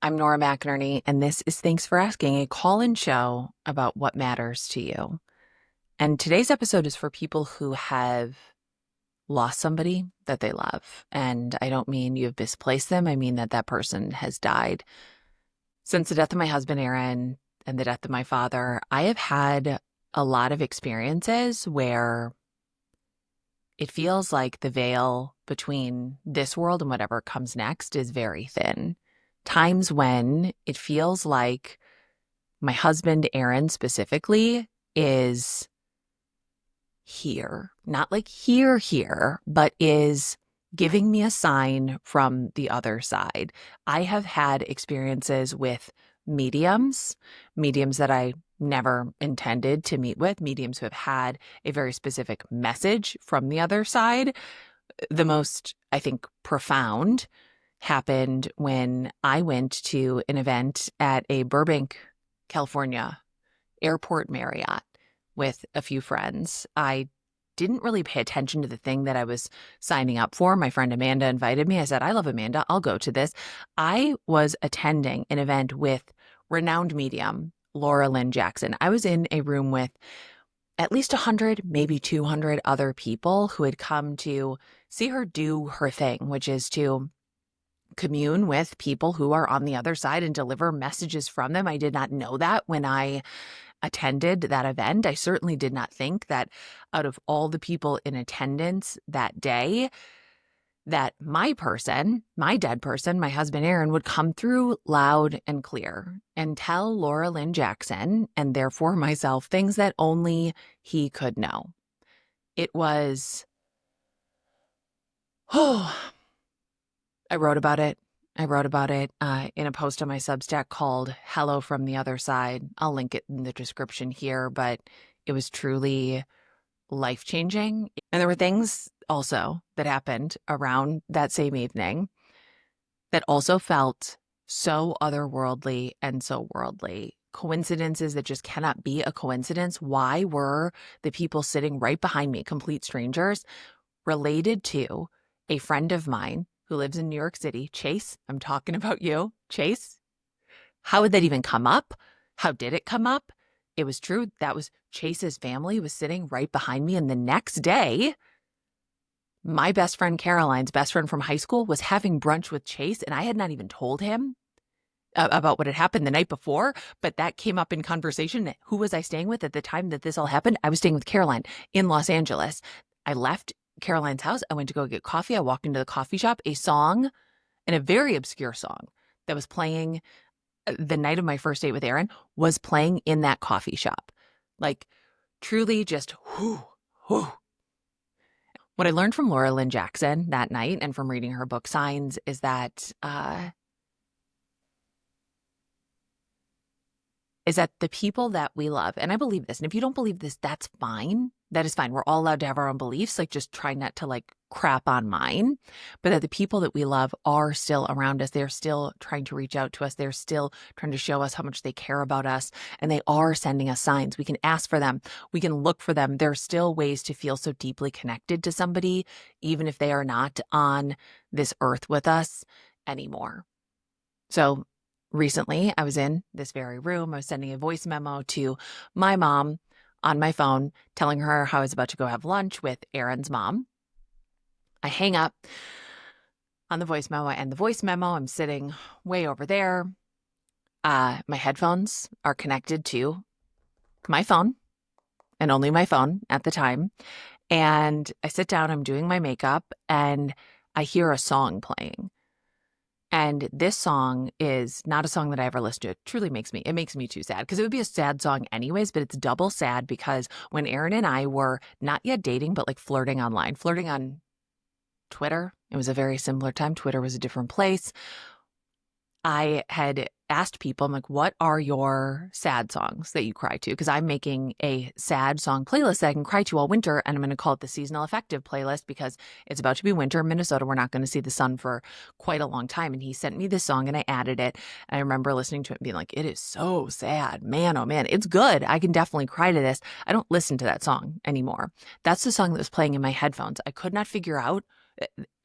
I'm Nora McInerny, and this is Thanks for Asking, a call-in show about what matters to you. And today's episode is for people who have lost somebody that they love. And I don't mean you've misplaced them. I mean that that person has died. Since the death of my husband, Aaron, and the death of my father, I have had a lot of experiences where it feels like the veil between this world and whatever comes next is very thin. Times when it feels like my husband, Aaron, specifically, is here, not like here, but is giving me a sign from the other side. I have had experiences with mediums that I never intended to meet with, mediums who have had a very specific message from the other side. The most, I think, profound happened when I went to an event at a Burbank, California airport Marriott with a few friends. I didn't really pay attention to the thing that I was signing up for. My friend Amanda invited me. I said, I love Amanda. I'll go to this. I was attending an event with renowned medium Laura Lynn Jackson. I was in a room with at least 100, maybe 200 other people who had come to see her do her thing, which is to commune with people who are on the other side and deliver messages from them. I did not know that when I attended that event. I certainly did not think that out of all the people in attendance that day, that my person, my dead person, my husband Aaron, would come through loud and clear and tell Laura Lynn Jackson, and therefore myself, things that only he could know. It was, oh, I wrote about it. In a post on my Substack called Hello from the Other Side. I'll link it in the description here, but it was truly life-changing. And there were things also that happened around that same evening that also felt so otherworldly and so worldly. Coincidences that just cannot be a coincidence. Why were the people sitting right behind me, complete strangers, related to a friend of mine who lives in New York City? Chase, I'm talking about you. Chase, how would that even come up? How did it come up? It was true. That was Chase's family was sitting right behind me. And the next day, my best friend Caroline's best friend from high school was having brunch with Chase. And I had not even told him about what had happened the night before, but that came up in conversation. Who was I staying with at the time that this all happened? I was staying with Caroline in Los Angeles. I left Caroline's house. I went to go get coffee. I walked into the coffee shop. A song, and a very obscure song that was playing the night of my first date with Aaron, was playing in that coffee shop. Like, truly just whoo, whoo. What I learned from Laura Lynn Jackson that night and from reading her book Signs is that the people that we love, and I believe this, and if you don't believe this, that's fine. That is fine. We're all allowed to have our own beliefs. Like, just try not to crap on mine, but that the people that we love are still around us. They're still trying to reach out to us. They're still trying to show us how much they care about us, and they are sending us signs. We can ask for them. We can look for them. There are still ways to feel so deeply connected to somebody, even if they are not on this earth with us anymore. So recently, I was in this very room. I was sending a voice memo to my mom on my phone, telling her how I was about to go have lunch with Aaron's mom. I hang up on the voice memo, and the voice memo, I'm sitting way over there. My headphones are connected to my phone, and only my phone at the time. And I sit down, I'm doing my makeup, and I hear a song playing. And this song is not a song that I ever listened to. It truly makes me too sad, because it would be a sad song anyways, but it's double sad because when Aaron and I were not yet dating, but flirting online, flirting on Twitter, it was a very similar time. Twitter was a different place. I had asked people, I'm like, what are your sad songs that you cry to? Because I'm making a sad song playlist that I can cry to all winter, and I'm going to call it the Seasonal Affective playlist because it's about to be winter in Minnesota. We're not going to see the sun for quite a long time. And he sent me this song and I added it. And I remember listening to it and being like, it is so sad. Man, oh man, it's good. I can definitely cry to this. I don't listen to that song anymore. That's the song that was playing in my headphones. I could not figure out,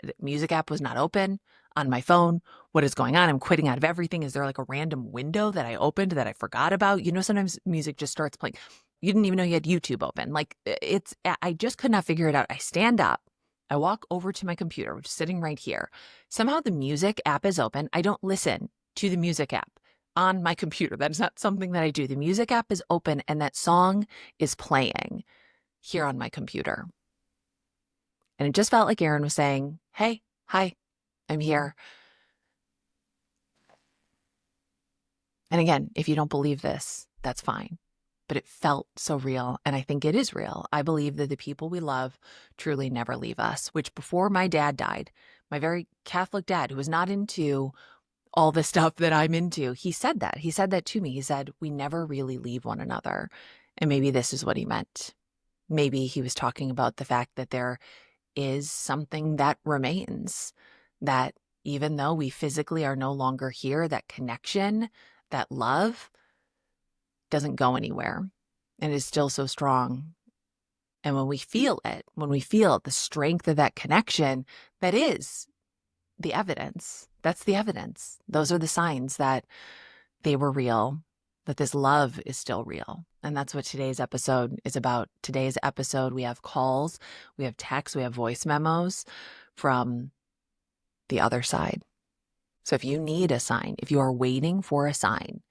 the music app was not open. on my phone. What is going on? I'm quitting out of everything. Is there like a random window that I opened that I forgot about? You know, sometimes music just starts playing. You didn't even know you had YouTube open. Like I just could not figure it out. I stand up. I walk over to my computer, which is sitting right here. Somehow the music app is open. I don't listen to the music app on my computer. That is not something that I do. The music app is open and that song is playing here on my computer. And it just felt like Aaron was saying, hey, hi, I'm here. And again, if you don't believe this, that's fine. But it felt so real. And I think it is real. I believe that the people we love truly never leave us, which before my dad died, my very Catholic dad, who was not into all the stuff that I'm into, he said that. He said that to me. He said, we never really leave one another. And maybe this is what he meant. Maybe he was talking about the fact that there is something that remains, that even though we physically are no longer here, that connection, that love doesn't go anywhere and is still so strong. And when we feel it, the strength of that connection, that is the evidence. That's the evidence. Those are the signs that they were real, that this love is still real. And that's what today's episode is about. Today's episode, we have calls, we have texts, we have voice memos from the other side. So if you need a sign, if you are waiting for a sign,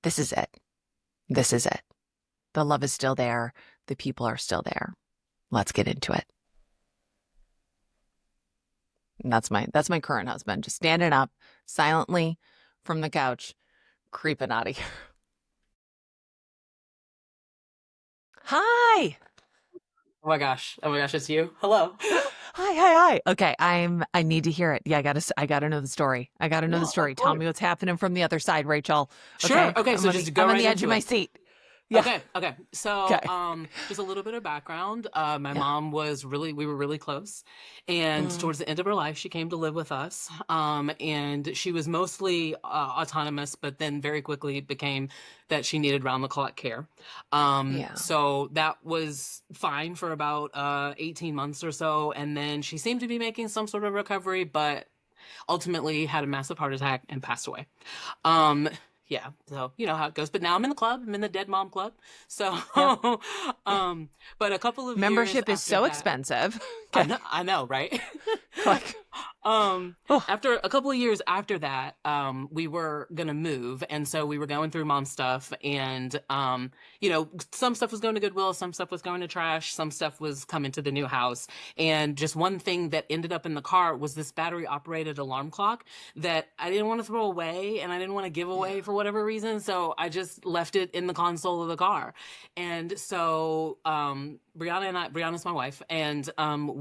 this is it. This is it. The love is still there. The people are still there. Let's get into it. And that's my current husband, just standing up silently from the couch, creeping out of here. Hi. Oh my gosh, it's you. Hello. Hi. Okay, I need to hear it. Yeah, I gotta know the story. I gotta know the No, of story. Tell course. me what's happening from the other side, Rachel. Sure. Okay, Okay, so just go I'm on right the edge of into my it. seat. Yeah. Okay. So, Okay. just a little bit of background. My Yeah. mom we were really close, and Mm, towards the end of her life, she came to live with us. And she was mostly autonomous, but then very quickly it became that she needed round the clock care. yeah. So that was fine for about 18 months or so, and then she seemed to be making some sort of recovery, but ultimately had a massive heart attack and passed away. Um, yeah, so you know how it goes. But now I'm in the club. I'm in the Dead Mom Club. So, Yep. but a couple of years Membership is after so that, expensive. Okay. I know, right? Like, um, oh, after a couple of years after that, we were gonna move, and so we were going through mom stuff, and you know, some stuff was going to Goodwill, some stuff was going to trash, some stuff was coming to the new house, and just one thing that ended up in the car was this battery operated alarm clock that I didn't want to throw away, and I didn't want to give yeah. away for whatever reason, so I just left it in the console of the car, and so Brianna's my wife, and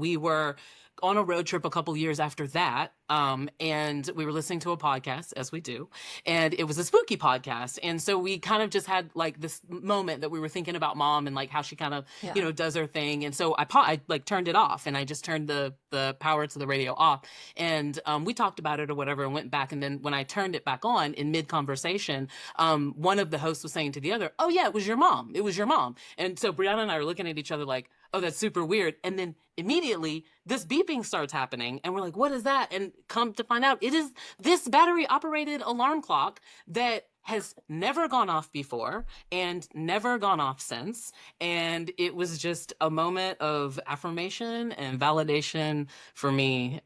we were on a road trip a couple years after that, and we were listening to a podcast, as we do, and it was a spooky podcast, and so we kind of just had like this moment that we were thinking about mom and like how she kind of Yeah. does her thing, and so I like turned it off, and I just turned the power to the radio off, and we talked about it or whatever, and went back, and then when I turned it back on in mid conversation, one of the hosts was saying to the other, "Oh yeah, it was your mom. It was your mom," and so Brianna and I are looking at each other like, "Oh, that's super weird," and then immediately this beeping starts happening, and we're like, what is that? And come to find out, it is this battery operated alarm clock that has never gone off before and never gone off since, and it was just a moment of affirmation and validation for me.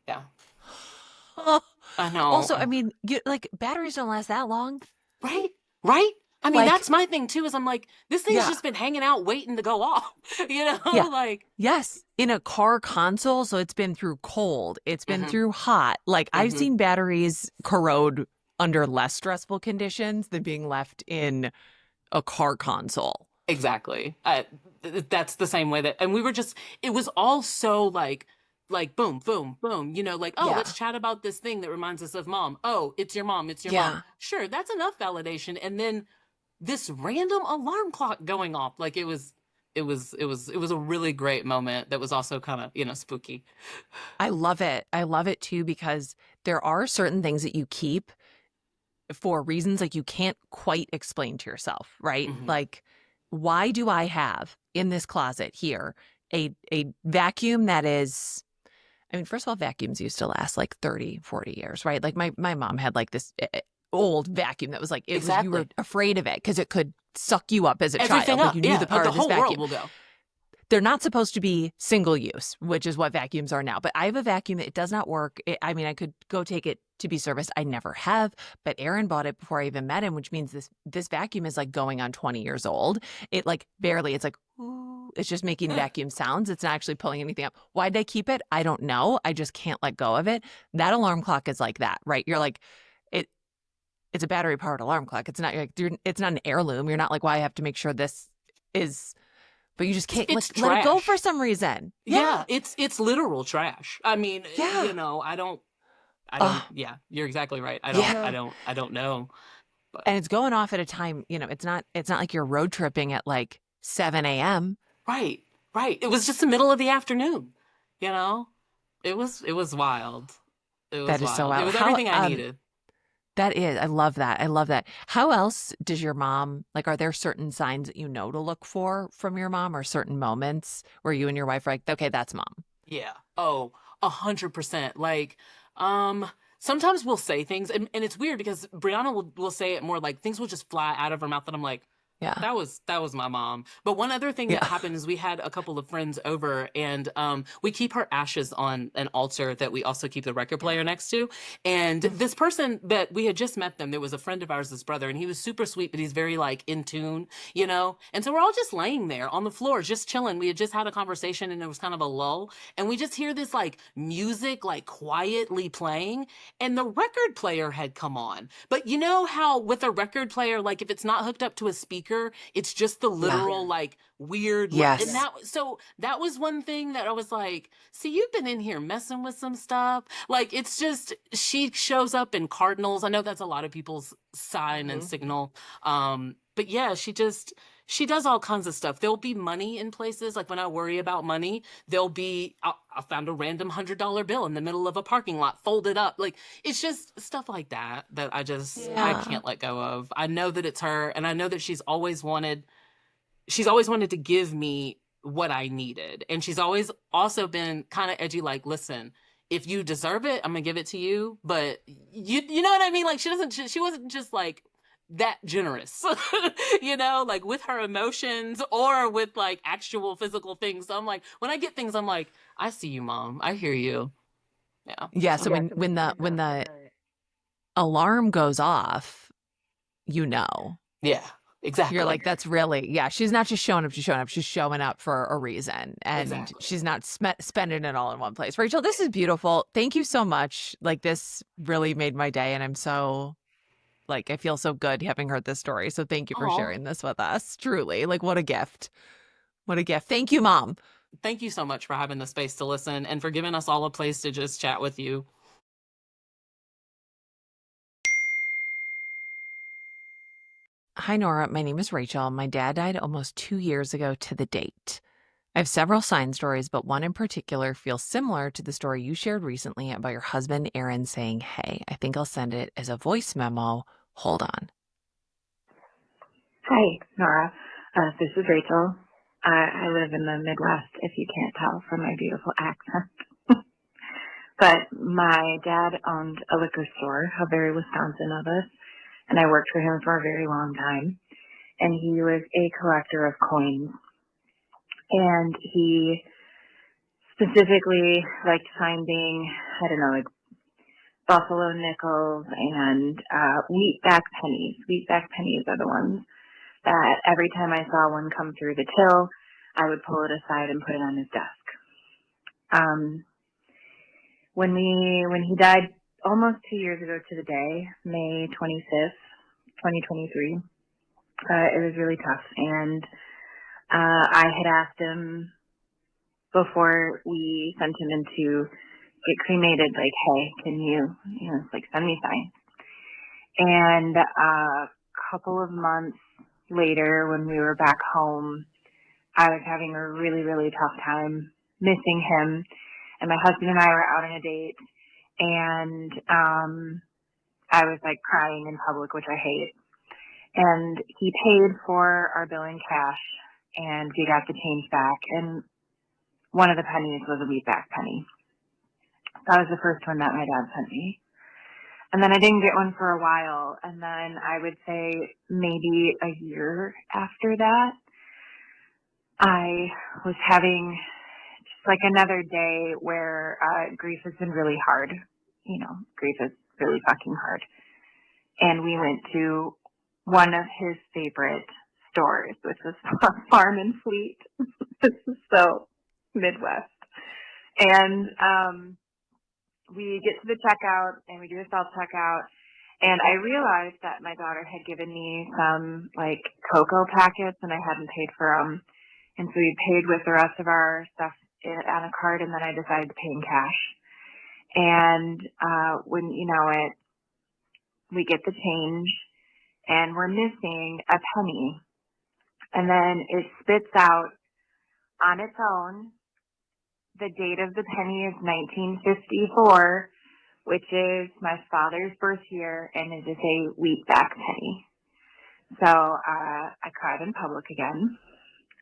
Yeah. Oh, I know. also, I mean, like batteries don't last that long. Right, right. I mean, Like, that's my thing too, is I'm like, this thing's yeah. just been hanging out waiting to go off. Yeah. Like, Yes. In a car console. So it's been through cold. It's been mm-hmm, through hot. Like I've mm-hmm. seen batteries corrode under less stressful conditions than being left in a car console. Exactly. That's the same way that, and we were just, it was all so like boom, boom, boom, like, oh, let's Yeah. chat about this thing that reminds us of mom. Oh, it's your mom. It's your mom. Yeah. Sure. That's enough validation. And then this random alarm clock going off. Like it was a really great moment that was also kind of, spooky. I love it. I love it too, because there are certain things that you keep for reasons like you can't quite explain to yourself, right? Hmm. Like, why do I have in this closet here a vacuum that is I mean, first of all, vacuums used to last like 30, 40 years, right? Like my mom had like this old vacuum that was like, it was, you were Exactly. afraid of it because it could suck you up as a Everything child. Like up. you knew Yeah. the power The of this whole world vacuum. will go. They're not supposed to be single use, which is what vacuums are now. But I have a vacuum that it does not work. I mean, I could go take it to be serviced. I never have, but Aaron bought it before I even met him, which means this vacuum is like going on 20 years old. It like barely, it's like, ooh, it's just making Yeah. vacuum sounds. It's not actually pulling anything up. Why'd I keep it? I don't know. I just can't let go of it. That alarm clock is like that, right? You're like, it. It's a battery powered alarm clock. It's not like it's not an heirloom. You're not like, well, I have to make sure this is, but you just can't It's let it go for trash. some reason. Yeah. Yeah. It's literal trash. I mean, Yeah. I don't, Oh, yeah, you're exactly right. yeah. I don't know. But And it's going off at a time, it's not like you're road tripping at like 7 a.m. right, right. It was just the middle of the afternoon, you know? It was wild. It was That is so wild. It out. was How everything I needed. that is, I love that. I love that. How else does your mom, like, are there certain signs that you know to look for from your mom or certain moments where you and your wife are like, okay, that's mom? Yeah. Oh, 100%. Like, um, sometimes we'll say things and it's weird because Brianna will say it more like things will just fly out of her mouth and I'm like, Yeah. that was my mom. But one other thing that Yeah. happened is we had a couple of friends over and we keep her ashes on an altar that we also keep the record Yeah. player next to. And Mm. this person that we had just met them, there was a friend of ours, this brother, and he was super sweet, but he's very like in tune, you know? And so we're all just laying there on the floor, just chilling. We had just had a conversation and it was kind of a lull. And we just hear this like music like quietly playing and the record player had come on. But you know how with a record player, like if it's not hooked up to a speaker, it's just the Yeah. literal like weird and Yes. that was one thing that I was like, see, you've been in here messing with some stuff. Like it's just she shows up in cardinals. I know that's a lot of people's sign and Hmm. signal. But yeah, she does all kinds of stuff. There'll be money in places. Like when I worry about money, I found a random $100 bill in the middle of a parking lot folded up. Like it's just stuff like that that I Yeah. can't let go of. I know that it's her and I know that she's always wanted to give me what I needed. And she's always also been kind of edgy like, listen, if you deserve it, I'm gonna give it to you. But you know what I mean? Like she wasn't just like that generous, you know, like with her emotions or with like actual physical things. So I'm like, when I get things, I'm like, I see you, mom. I hear you. Yeah. Yeah. So So when the alarm goes off, you know. yeah, You're exactly. like, that's really, yeah, she's not just showing up, she's showing up. She's showing up for a reason. And Exactly. she's not spending it all in one place. Rachel, this is beautiful. Thank you so much. Like, this really made my day. And I'm so, like, I feel so good having heard this story. So thank you for Oh, sharing this with us. Truly, like, what a gift. What a gift. Thank you, Mom. thank you so much for having the space to listen and for giving us all a place to just chat with you. Hi, Nora. My name is Rachel. My dad died almost 2 years ago to the date. I have several sign stories, but one in particular feels similar to the story you shared recently about your husband, Aaron, saying, hey, I think I'll send it as a voice memo. Hold on. Hi, Nora. This is Rachel. I live in the Midwest, if you can't tell from my beautiful accent. But my dad owned a liquor store, how very Wisconsin of us, and I worked for him for a very long time. And he was a collector of coins. And he specifically liked finding, I don't know, like buffalo nickels and wheatback pennies. Wheatback pennies are the ones that every time I saw one come through the till, I would pull it aside and put it on his desk. Um, when he died almost 2 years ago to the day, May 25th, 2023, it was really tough. And I had asked him before we sent him in to get cremated, like, hey, can you like send me signs? And a couple of months later, when we were back home, I was having a really, really tough time missing him. And my husband and I were out on a date, and I was like crying in public, which I hate. And he paid for our bill in cash, and we got the change back. And one of the pennies was a wheatback penny. That was the first one that my dad sent me. And then I didn't get one for a while. And then I would say maybe a year after that, I was having just like another day where grief has been really hard. Grief is really fucking hard. And we went to one of his favorite stores, which was Farm and Fleet. This is so Midwest. And we get to the checkout and we do a self-checkout. And I realized that my daughter had given me some like cocoa packets and I hadn't paid for them. And so we paid with the rest of our stuff on a card, and then I decided to pay in cash. And when you know it, we get the change and we're missing a penny. And then it spits out on its own. The date of the penny is 1954, which is my father's birth year, and it is a wheatback penny. So I cried in public again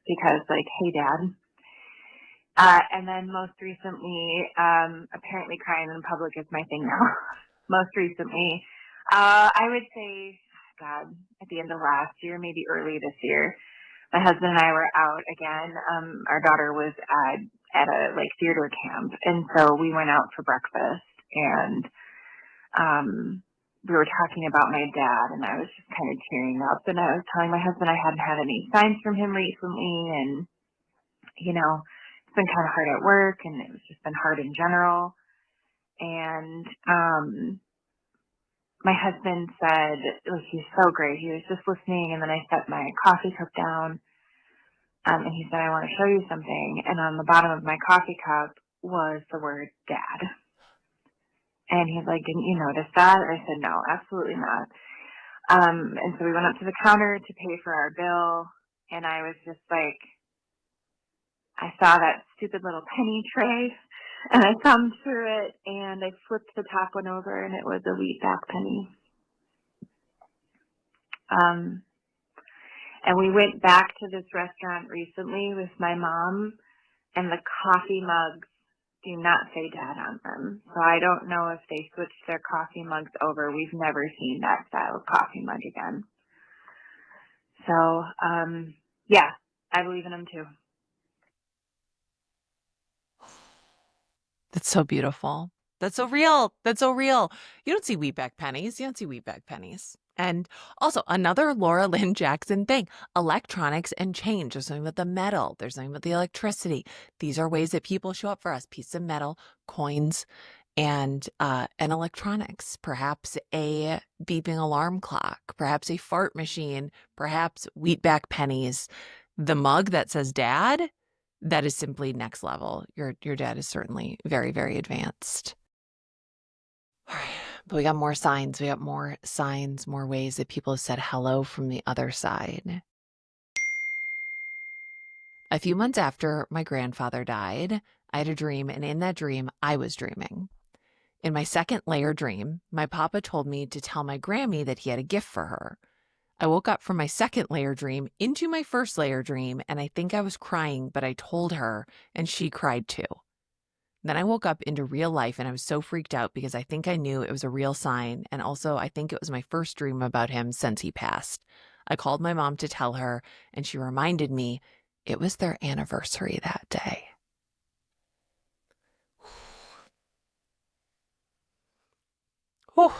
because, like, hey, Dad. And then most recently, apparently crying in public is my thing now. Most recently, I would say, God, at the end of last year, maybe early this year, my husband and I were out again. Our daughter was at a like theater camp, and so we went out for breakfast, and we were talking about my dad, and I was just kind of tearing up, and I was telling my husband I hadn't had any signs from him recently, and it's been kind of hard at work, and it's just been hard in general. And my husband said, like, he's so great. He was just listening, and then I set my coffee cup down, and he said, I want to show you something. And on the bottom of my coffee cup was the word Dad. And he's like, didn't you notice that? I said, no, absolutely not. And so we went up to the counter to pay for our bill, and I was just like, I saw that stupid little penny tray, and I thumbed through it, and I flipped the top one over, and it was a wheatback penny. And we went back to this restaurant recently with my mom, and the coffee mugs do not say Dad on them. So I don't know if they switched their coffee mugs over. We've never seen that style of coffee mug again. So, yeah, I believe in them too. That's so beautiful. That's so real. That's so real. You don't see wheatback pennies. You don't see wheatback pennies. And also another Laura Lynn Jackson thing, electronics and change. There's something about the metal. There's something about the electricity. These are ways that people show up for us. Pieces of metal, coins, and electronics. Perhaps a beeping alarm clock. Perhaps a fart machine. Perhaps wheatback pennies. The mug that says Dad, that is simply next level. Your dad is certainly very, very advanced. All right. But we got more signs. We got more signs, more ways that people have said hello from the other side. A few months after my grandfather died, I had a dream, and in that dream, I was dreaming. In my second layer dream, my papa told me to tell my Grammy that he had a gift for her. I woke up from my second layer dream into my first layer dream, and I think I was crying, but I told her, and she cried too. Then I woke up into real life, and I was so freaked out because I think I knew it was a real sign, and also I think it was my first dream about him since he passed. I called my mom to tell her, and she reminded me it was their anniversary that day. Whew.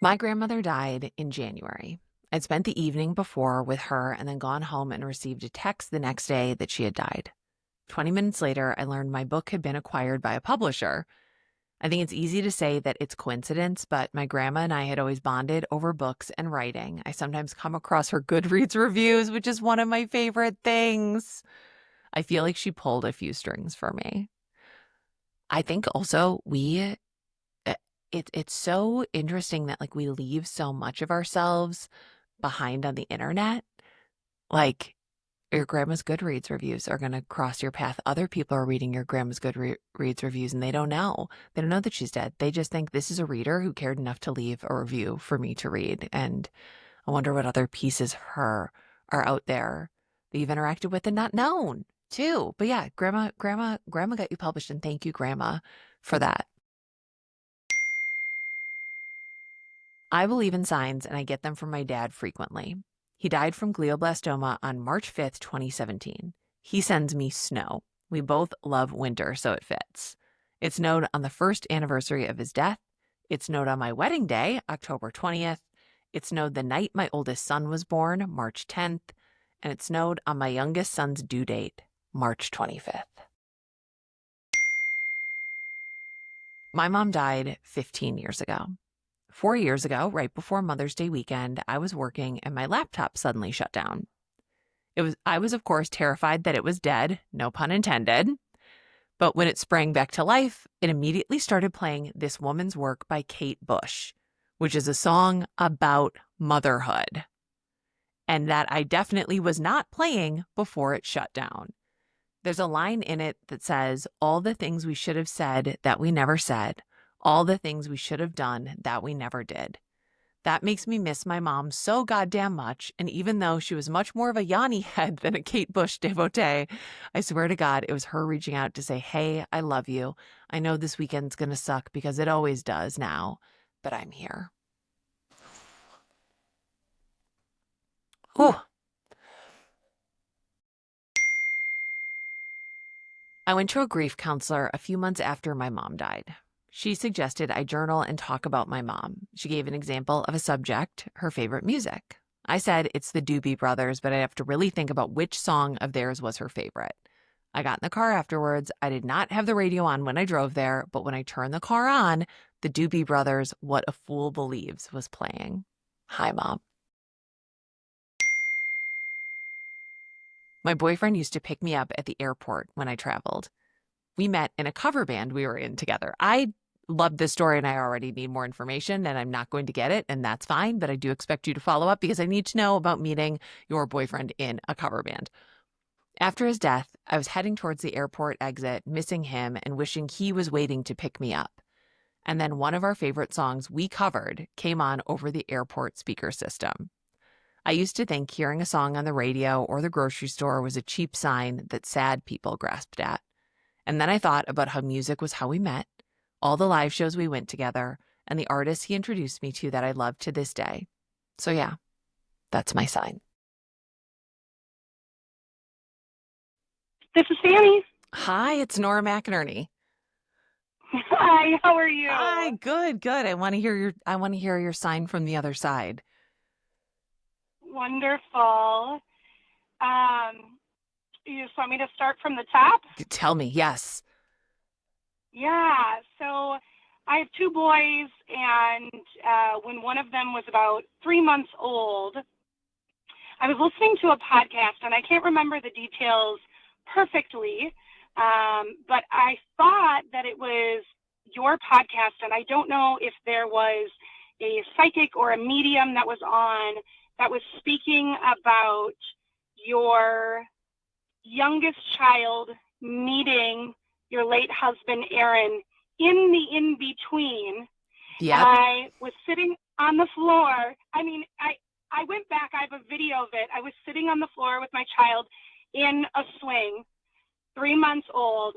My grandmother died in January. I'd spent the evening before with her and then gone home and received a text the next day that she had died. 20 minutes later, I learned my book had been acquired by a publisher. I think it's easy to say that it's coincidence, but my grandma and I had always bonded over books and writing. I sometimes come across her Goodreads reviews, which is one of my favorite things. I feel like she pulled a few strings for me. I think also it's so interesting that like we leave so much of ourselves behind on the internet. Like your grandma's Goodreads reviews are going to cross your path. Other people are reading your grandma's Goodreads reviews and they don't know. They don't know that she's dead. They just think this is a reader who cared enough to leave a review for me to read. And I wonder what other pieces of her are out there that you've interacted with and not known. too. But yeah, grandma got you published, and thank you, Grandma, for that. I believe in signs, and I get them from my dad frequently. He died from glioblastoma on March 5th, 2017. He sends me snow. We both love winter, so it fits. It snowed on the first anniversary of his death. It snowed on my wedding day, October 20th. It snowed the night my oldest son was born, March 10th. And it snowed on my youngest son's due date, March 25th. My mom died 15 years ago. 4 years ago, right before Mother's Day weekend, I was working and my laptop suddenly shut down. I was, of course, terrified that it was dead, no pun intended. But when it sprang back to life, it immediately started playing This Woman's Work by Kate Bush, which is a song about motherhood. And that I definitely was not playing before it shut down. There's a line in it that says, all the things we should have said that we never said, all the things we should have done that we never did. That makes me miss my mom so goddamn much, and even though she was much more of a Yanni head than a Kate Bush devotee, I swear to God, it was her reaching out to say, hey, I love you. I know this weekend's gonna suck because it always does now, but I'm here. Whew. I went to a grief counselor a few months after my mom died. She suggested I journal and talk about my mom. She gave an example of a subject, her favorite music. I said it's the Doobie Brothers, but I'd have to really think about which song of theirs was her favorite. I got in the car afterwards. I did not have the radio on when I drove there, but when I turned the car on, the Doobie Brothers' What a Fool Believes was playing. Hi, Mom. My boyfriend used to pick me up at the airport when I traveled. We met in a cover band we were in together. I love this story and I already need more information and I'm not going to get it, and that's fine, but I do expect you to follow up because I need to know about meeting your boyfriend in a cover band. After his death, I was heading towards the airport exit, missing him and wishing he was waiting to pick me up. And then one of our favorite songs we covered came on over the airport speaker system. I used to think hearing a song on the radio or the grocery store was a cheap sign that sad people grasped at. And then I thought about how music was how we met, all the live shows we went together, and the artists he introduced me to that I love to this day. So yeah, that's my sign. This is Sammy. Hi, it's Nora McInerny. Hi, how are you? Hi, good. I want to hear your sign from the other side. Wonderful. You just want me to start from the top? Tell me, yes. Yeah, so I have two boys, and when one of them was about 3 months old, I was listening to a podcast, and I can't remember the details perfectly, but I thought that it was your podcast, and I don't know if there was a psychic or a medium that was on that was speaking about your youngest child meeting your late husband, Aaron, in the in-between. Yep. And I was sitting on the floor. I went back. I have a video of it. I was sitting on the floor with my child in a swing, 3 months old.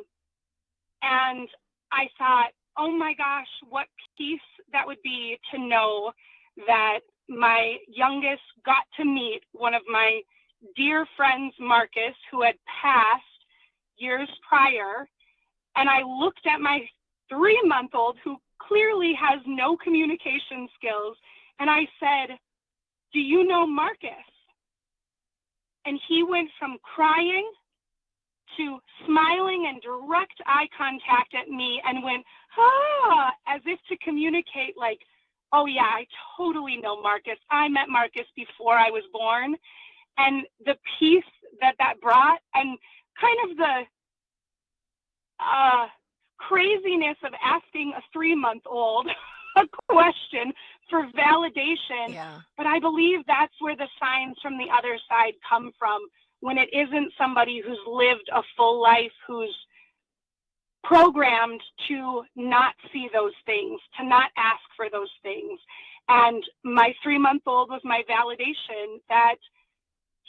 And I thought, oh my gosh, what peace that would be to know that my youngest got to meet one of my dear friends, Marcus, who had passed years prior. And I looked at my 3-month-old who clearly has no communication skills. And I said, do you know Marcus? And he went from crying to smiling and direct eye contact at me and went, as if to communicate like, oh yeah, I totally know Marcus. I met Marcus before I was born. And the peace that brought, and kind of the craziness of asking a 3-month-old a question for validation. Yeah. But I believe that's where the signs from the other side come from, when it isn't somebody who's lived a full life, who's programmed to not see those things, to not ask for those things. And my 3-month-old was my validation that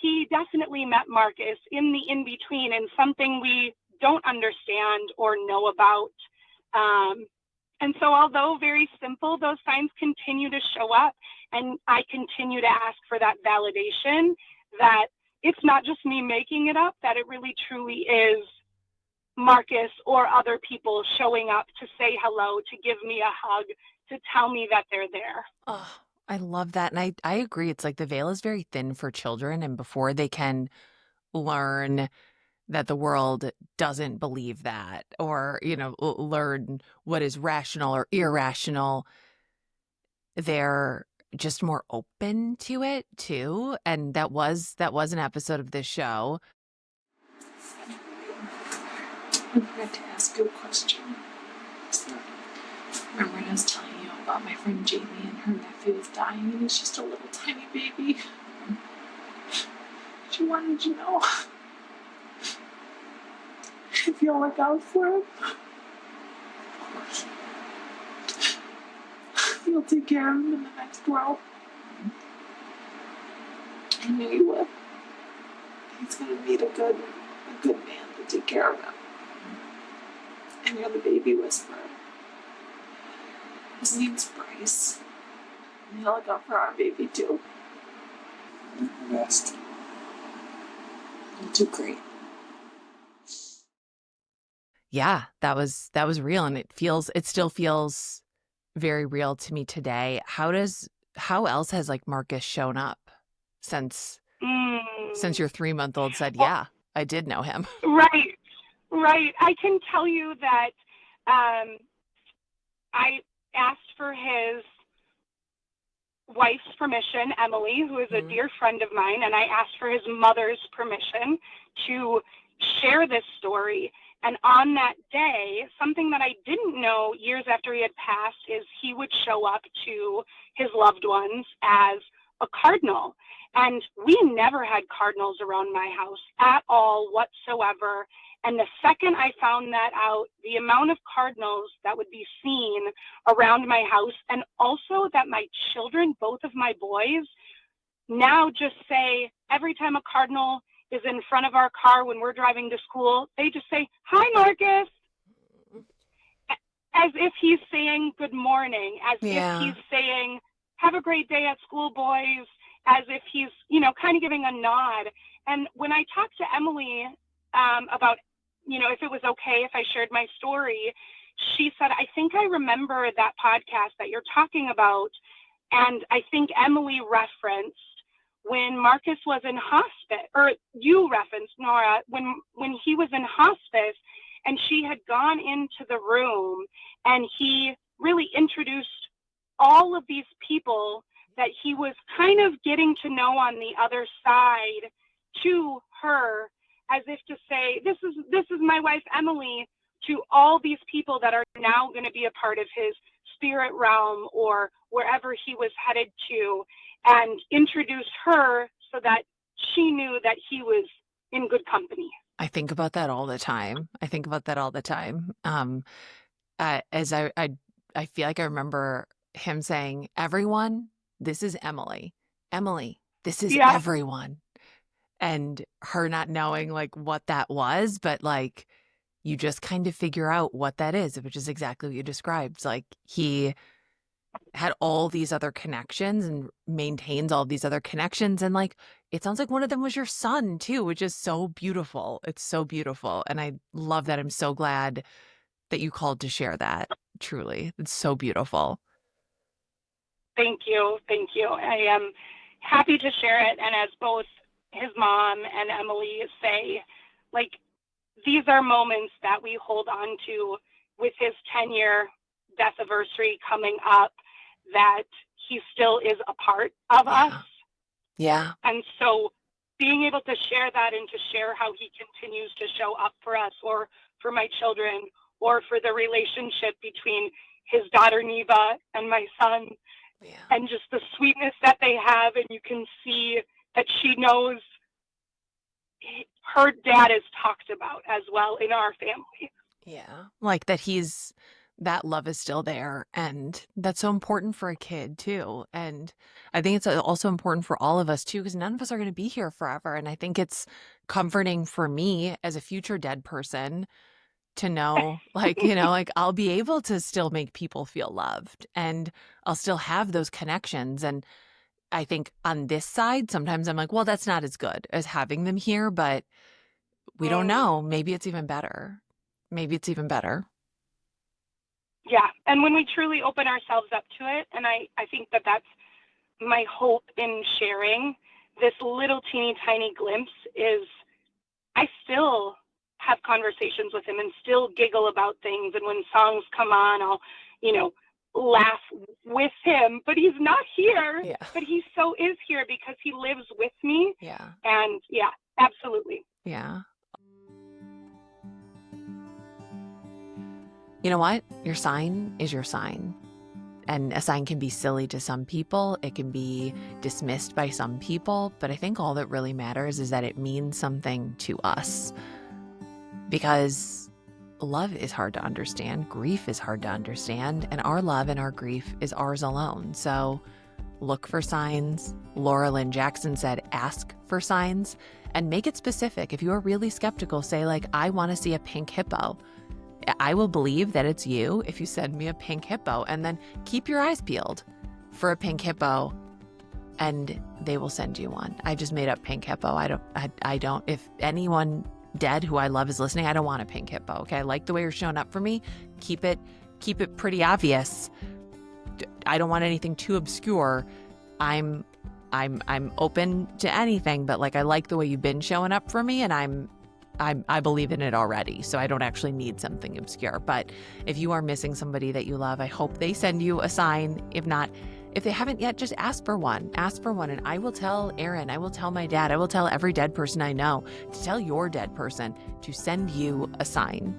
he definitely met Marcus in the in-between, and something we don't understand or know about. And so although very simple, those signs continue to show up, and I continue to ask for that validation that it's not just me making it up, that it really truly is Marcus or other people showing up to say hello, to give me a hug, to tell me that they're there. Oh, I love that. And I agree. It's like the veil is very thin for children. And before they can learn that the world doesn't believe that, or, learn what is rational or irrational, they're just more open to it too. And that was an episode of this show. I forgot to ask you a question. So, remember when I was telling you about my friend Jamie and her nephew was dying and he's just a little tiny baby? She wanted to know if you'll look out for him. Of course. You'll take care of him in the next world. I knew you would. He's gonna need a good man to take care of him. And you're the baby whisperer. His name's Bryce. And he'll look out for our baby too. Best. You'll do great. Yeah, that was real. And it still feels very real to me today. How else has like Marcus shown up since your 3-month-old said, yeah, I did know him? Right. I can tell you that I asked for his wife's permission, Emily, who is a dear friend of mine, and I asked for his mother's permission to share this story. And on that day, something that I didn't know years after he had passed is he would show up to his loved ones as a cardinal. And we never had cardinals around my house at all whatsoever. And the second I found that out, the amount of cardinals that would be seen around my house, and also that my children, both of my boys, now just say, every time a cardinal is in front of our car when we're driving to school, they just say, "Hi, Marcus," as if he's saying good morning, as if he's saying, "Have a great day at school, boys," as if he's, kind of giving a nod. And when I talked to Emily about, if it was okay if I shared my story, she said, "I think I remember that podcast that you're talking about." And I think Emily referenced when Marcus was in hospice, or you referenced, Nora, when he was in hospice, and she had gone into the room and he really introduced all of these people that he was kind of getting to know on the other side to her, as if to say, this is my wife, Emily, to all these people that are now going to be a part of his spirit realm or wherever he was headed to, and introduced her so that she knew that he was in good company. I think about that all the time. As I feel like I remember him saying, "Everyone, this is Emily. Emily, this is everyone." And her not knowing like what that was, but like you just kind of figure out what that is, which is exactly what you described. Like he had all these other connections and maintains all these other connections. And like, it sounds like one of them was your son too, which is so beautiful. It's so beautiful. And I love that. I'm so glad that you called to share that. Truly. It's so beautiful. Thank you. I am happy to share it. And as both his mom and Emily say, like, these are moments that we hold on to with his 10-year death anniversary coming up, that he still is a part of us. Yeah. And so being able to share that and to share how he continues to show up for us, or for my children, or for the relationship between his daughter Neva and my son, and just the sweetness that they have, and you can see that she knows her dad is talked about as well in our family. Yeah. Like that he's that love is still there. And that's so important for a kid too. And I think it's also important for all of us too, because none of us are going to be here forever. And I think it's comforting for me as a future dead person to know, like, like I'll be able to still make people feel loved and I'll still have those connections. And I think on this side, sometimes I'm like, well, that's not as good as having them here, but we don't know. Maybe it's even better. Maybe it's even better. Yeah. And when we truly open ourselves up to it, and I think that that's my hope in sharing this little teeny tiny glimpse is I still have conversations with him and still giggle about things. And when songs come on, I'll, laugh with him, but he's not here, Yeah. but he so is here because he lives with me. Yeah. And yeah, absolutely. Yeah. You know what? Your sign is your sign. And a sign can be silly to some people. It can be dismissed by some people. But I think all that really matters is that it means something to us. Because love is hard to understand. Grief is hard to understand. And our love and our grief is ours alone. So look for signs. Laura Lynn Jackson said, ask for signs and make it specific. If you are really skeptical, say like, I want to see a pink hippo. I will believe that it's you if you send me a pink hippo, and then keep your eyes peeled for a pink hippo and they will send you one. I just made up pink hippo. I don't, if anyone dead who I love is listening, I don't want a pink hippo. Okay. I like the way you're showing up for me. Keep it pretty obvious. I don't want anything too obscure. I'm open to anything, but like, I like the way you've been showing up for me, and I believe in it already, so I don't actually need something obscure. But if you are missing somebody that you love, I hope they send you a sign. If not, if they haven't yet, just ask for one. Ask for one, and I will tell Aaron, I will tell my dad, I will tell every dead person I know to tell your dead person to send you a sign.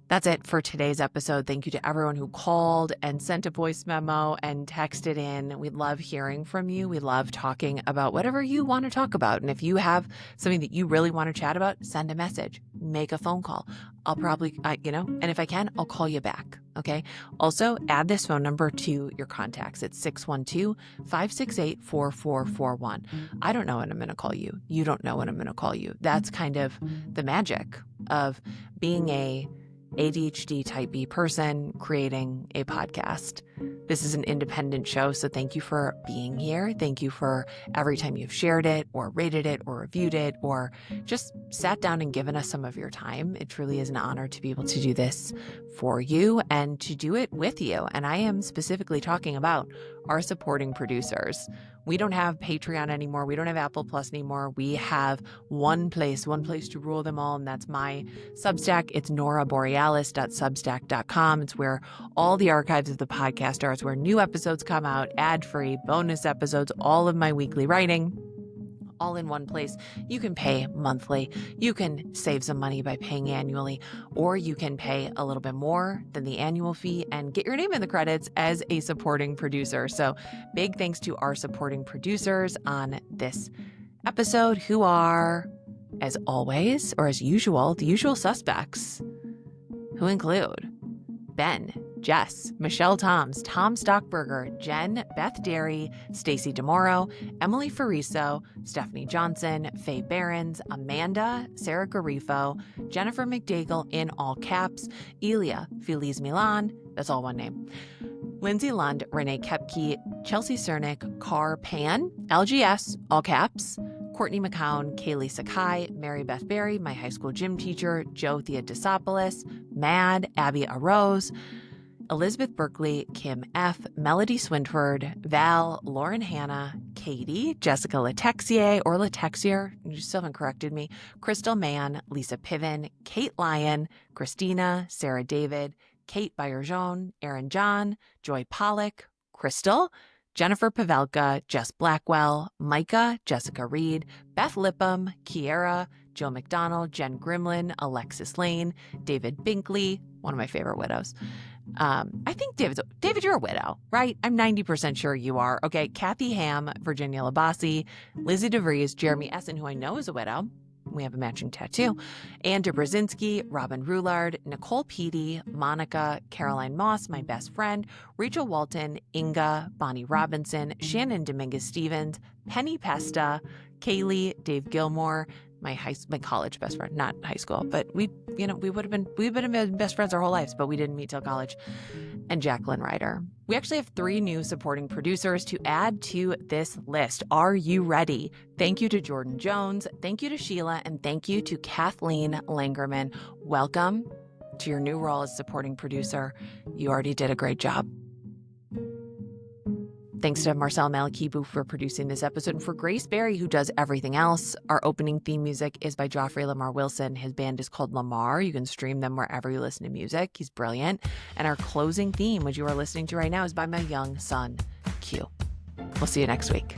That's it for today's episode. Thank you to everyone who called and sent a voice memo and texted in. We love hearing from you. We love talking about whatever you want to talk about. And if you have something that you really want to chat about, send a message, make a phone call. I'll probably, and if I can, I'll call you back. Okay. Also, add this phone number to your contacts. It's 612-568-4441. I don't know when I'm going to call you. You don't know when I'm going to call you. That's kind of the magic of being a ADHD type B person creating a podcast. This is an independent show, so thank you for being here. Thank you for every time you've shared it or rated it or reviewed it or just sat down and given us some of your time. It truly is an honor to be able to do this for you and to do it with you. And I am specifically talking about our supporting producers. We don't have Patreon anymore. We don't have Apple Plus anymore. We have one place to rule them all, and that's my Substack. It's noraborealis.substack.com. It's where all the archives of the podcast are. It's where new episodes come out, ad-free, bonus episodes, all of my weekly writing, all in one place. You can pay monthly. You can save some money by paying annually, or you can pay a little bit more than the annual fee and get your name in the credits as a supporting producer. So big thanks to our supporting producers on this episode, who are, as always, or as usual, the usual suspects, who include Ben, Jess, Michelle Toms, Tom Stockberger, Jen, Beth Derry, Stacy DeMoro, Emily Fariso, Stephanie Johnson, Faye Behrens, Amanda, Sarah Garifo, Jennifer McDaigle in all caps, Elia, Feliz Milan, that's all one name, Lindsay Lund, Renee Kepke, Chelsea Cernick, Car Pan, LGS, all caps, Courtney McCown, Kaylee Sakai, Mary Beth Berry, my high school gym teacher, Joe Theodosopoulos, Mad, Abby Arose, Elizabeth Berkeley, Kim F., Melody Swinford, Val, Lauren Hanna, Katie, Jessica Latexier, or Latexier, you still haven't corrected me, Crystal Mann, Lisa Piven, Kate Lyon, Christina, Sarah David, Kate Bayerjon, Aaron John, Joy Pollock, Crystal, Jennifer Pavelka, Jess Blackwell, Micah, Jessica Reed, Beth Lipham, Kiera, Joe McDonald, Jen Grimlin, Alexis Lane, David Binkley, one of my favorite widows. I think David, you're a widow, right? I'm 90% sure you are. Okay. Kathy Ham, Virginia Labasi, Lizzie DeVries, Jeremy Essen, who I know is a widow, We have a matching tattoo. Andrew Brzezinski, Robin Roulard, Nicole Peedy, Monica, Caroline Moss, my best friend, Rachel Walton, Inga, Bonnie Robinson, Shannon Dominguez-Stevens, Penny Pesta, Kaylee, Dave Gilmore, my college best friend, not high school, but we would have been best friends our whole lives, but we didn't meet till college, and Jacqueline Ryder. We actually have 3 new supporting producers to add to this list. Are you ready? Thank you to Jordan Jones, thank you to Sheila, and thank you to Kathleen Langerman. Welcome to your new role as supporting producer. You already did a great job. Thanks to Marcel Malekebu for producing this episode, and for Grace Berry, who does everything else. Our opening theme music is by Joffrey Lamar Wilson. His band is called Lamar. You can stream them wherever you listen to music. He's brilliant. And our closing theme, which you are listening to right now, is by my young son, Q. We'll see you next week.